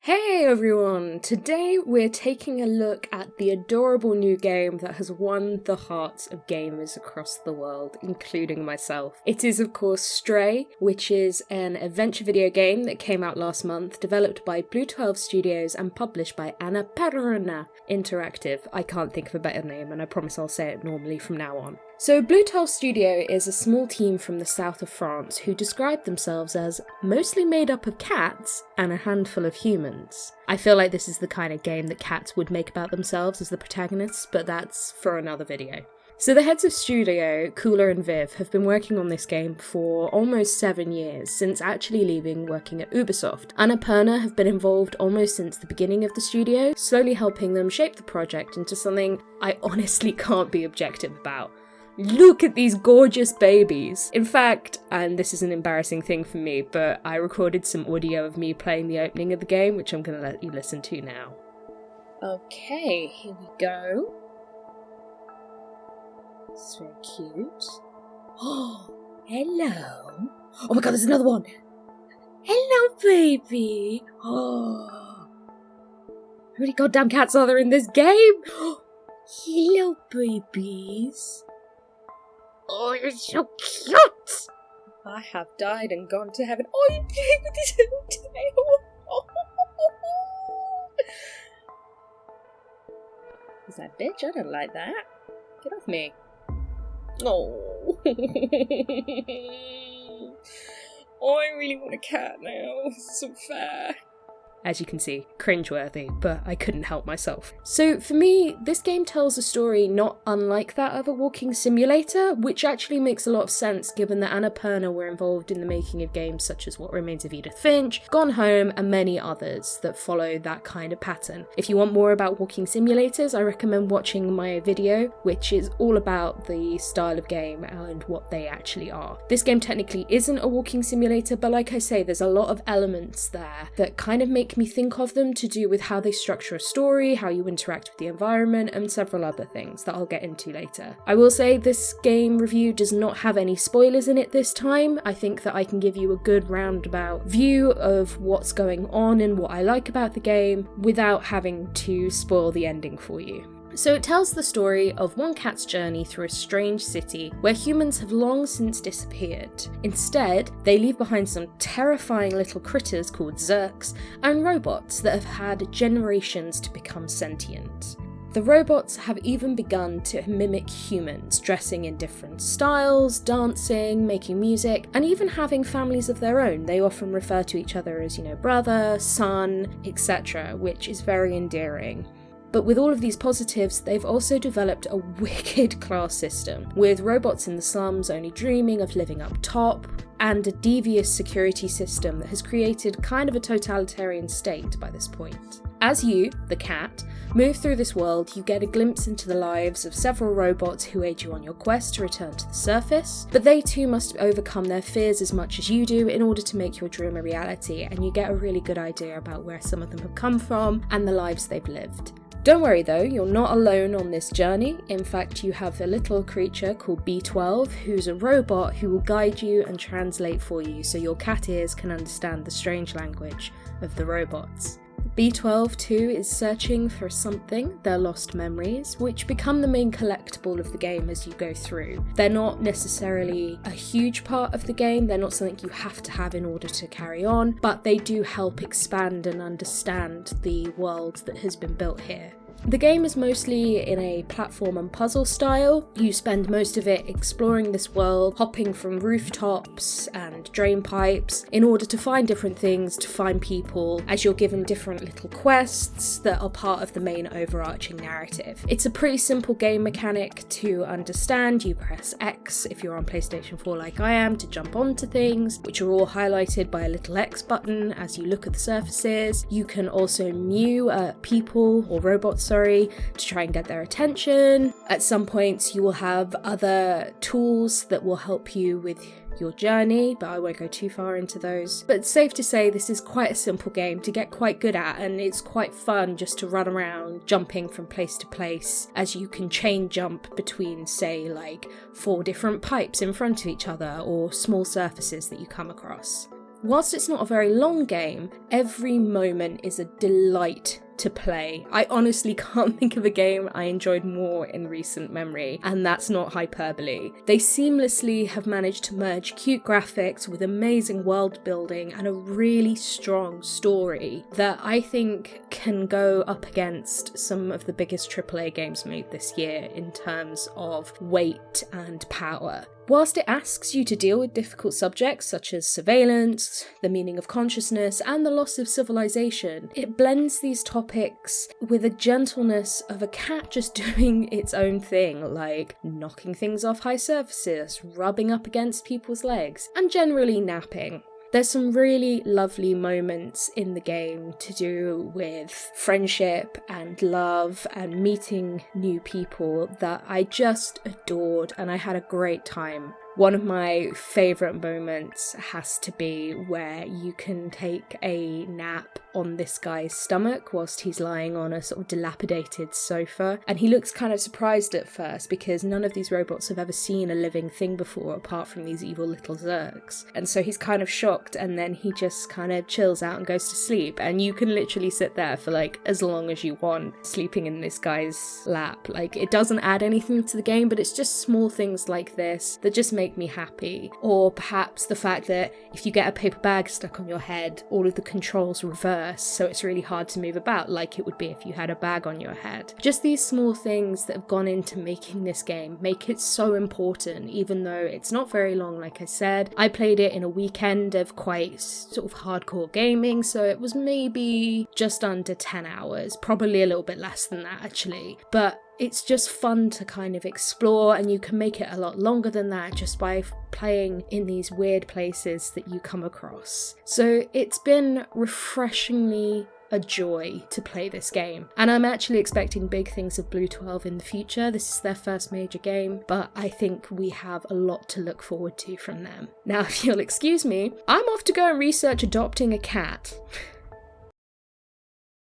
Hey everyone! Today we're taking a look at the adorable new game that has won the hearts of gamers across the world, including myself. It is of course Stray, which is an adventure video game that came out last month, developed by BlueTwelve Studios and published by Annapurna Interactive. I can't think of a better name and I promise I'll say it normally from now on. So BlueTwelve Studio is a small team from the south of France who describe themselves as mostly made up of cats and a handful of humans. I feel like this is the kind of game that cats would make about themselves as the protagonists, but that's for another video. So the heads of studio, Kula and Viv, have been working on this game for almost 7 years, since actually leaving working at Ubisoft. Annapurna have been involved almost since the beginning of the studio, slowly helping them shape the project into something I honestly can't be objective about. Look at these gorgeous babies! In fact, and this is an embarrassing thing for me, but I recorded some audio of me playing the opening of the game, which I'm going to let you listen to now. Okay, here we go. It's very cute. Oh, hello! Oh my god, there's another one! Hello, baby! Oh, how many goddamn cats are there in this game? Hello, babies! Oh, you're so cute! I have died and gone to heaven. Oh, you're playing with this little tail! Is that bitch? I don't like that. Get off me. Oh. Oh, I really want a cat now. It's so fair. As you can see, cringeworthy, but I couldn't help myself. So for me, this game tells a story not unlike that of a walking simulator, which actually makes a lot of sense given that Annapurna were involved in the making of games such as What Remains of Edith Finch, Gone Home, and many others that follow that kind of pattern. If you want more about walking simulators, I recommend watching my video, which is all about the style of game and what they actually are. This game technically isn't a walking simulator, but like I say, there's a lot of elements there that kind of make me think of them to do with how they structure a story, how you interact with the environment, and several other things that I'll get into later. I will say this game review does not have any spoilers in it this time. I think that I can give you a good roundabout view of what's going on and what I like about the game without having to spoil the ending for you. So it tells the story of one cat's journey through a strange city where humans have long since disappeared. Instead, they leave behind some terrifying little critters called Zurks and robots that have had generations to become sentient. The robots have even begun to mimic humans, dressing in different styles, dancing, making music, and even having families of their own. They often refer to each other as, brother, son, etc., which is very endearing. But with all of these positives, they've also developed a wicked class system, with robots in the slums only dreaming of living up top, and a devious security system that has created kind of a totalitarian state by this point. As you, the cat, move through this world, you get a glimpse into the lives of several robots who aid you on your quest to return to the surface, but they too must overcome their fears as much as you do in order to make your dream a reality, and you get a really good idea about where some of them have come from and the lives they've lived. Don't worry though, you're not alone on this journey. In fact, you have a little creature called B12 who's a robot who will guide you and translate for you so your cat ears can understand the strange language of the robots. B12 too is searching for something, their lost memories, which become the main collectible of the game as you go through. They're not necessarily a huge part of the game, they're not something you have to have in order to carry on, but they do help expand and understand the world that has been built here. The game is mostly in a platform and puzzle style. You spend most of it exploring this world, hopping from rooftops and drain pipes in order to find different things, to find people, as you're given different little quests that are part of the main overarching narrative. It's a pretty simple game mechanic to understand. You press X if you're on PlayStation 4 like I am to jump onto things, which are all highlighted by a little X button as you look at the surfaces. You can also mew at people or robots, to try and get their attention. At some points you will have other tools that will help you with your journey, but I won't go too far into those. But it's safe to say this is quite a simple game to get quite good at, and it's quite fun just to run around jumping from place to place as you can chain jump between, say, like 4 different pipes in front of each other or small surfaces that you come across. whilst it's not a very long game, every moment is a delight to play. I honestly can't think of a game I enjoyed more in recent memory, and that's not hyperbole. They seamlessly have managed to merge cute graphics with amazing world building and a really strong story that I think can go up against some of the biggest AAA games made this year in terms of weight and power. Whilst it asks you to deal with difficult subjects such as surveillance, the meaning of consciousness, and the loss of civilization, it blends these topics with a gentleness of a cat just doing its own thing, like knocking things off high surfaces, rubbing up against people's legs, and generally napping. There's some really lovely moments in the game to do with friendship and love and meeting new people that I just adored, and I had a great time. One of my favourite moments has to be where you can take a nap on this guy's stomach whilst he's lying on a sort of dilapidated sofa, and he looks kind of surprised at first because none of these robots have ever seen a living thing before apart from these evil little Zergs, and so he's kind of shocked, and then he just kind of chills out and goes to sleep, and you can literally sit there for like as long as you want sleeping in this guy's lap. Like, it doesn't add anything to the game, but it's just small things like this that just make me happy. Or perhaps the fact that if you get a paper bag stuck on your head, all of the controls reverse, so it's really hard to move about like it would be if you had a bag on your head. Just these small things that have gone into making this game make it so important, even though it's not very long. Like I said, I played it in a weekend of quite sort of hardcore gaming, so it was maybe just under 10 hours, probably a little bit less than that actually, but it's just fun to kind of explore, and you can make it a lot longer than that just by playing in these weird places that you come across. So it's been refreshingly a joy to play this game, and I'm actually expecting big things of BlueTwelve in the future. This is their first major game, but I think we have a lot to look forward to from them. Now, if you'll excuse me, I'm off to go and research adopting a cat.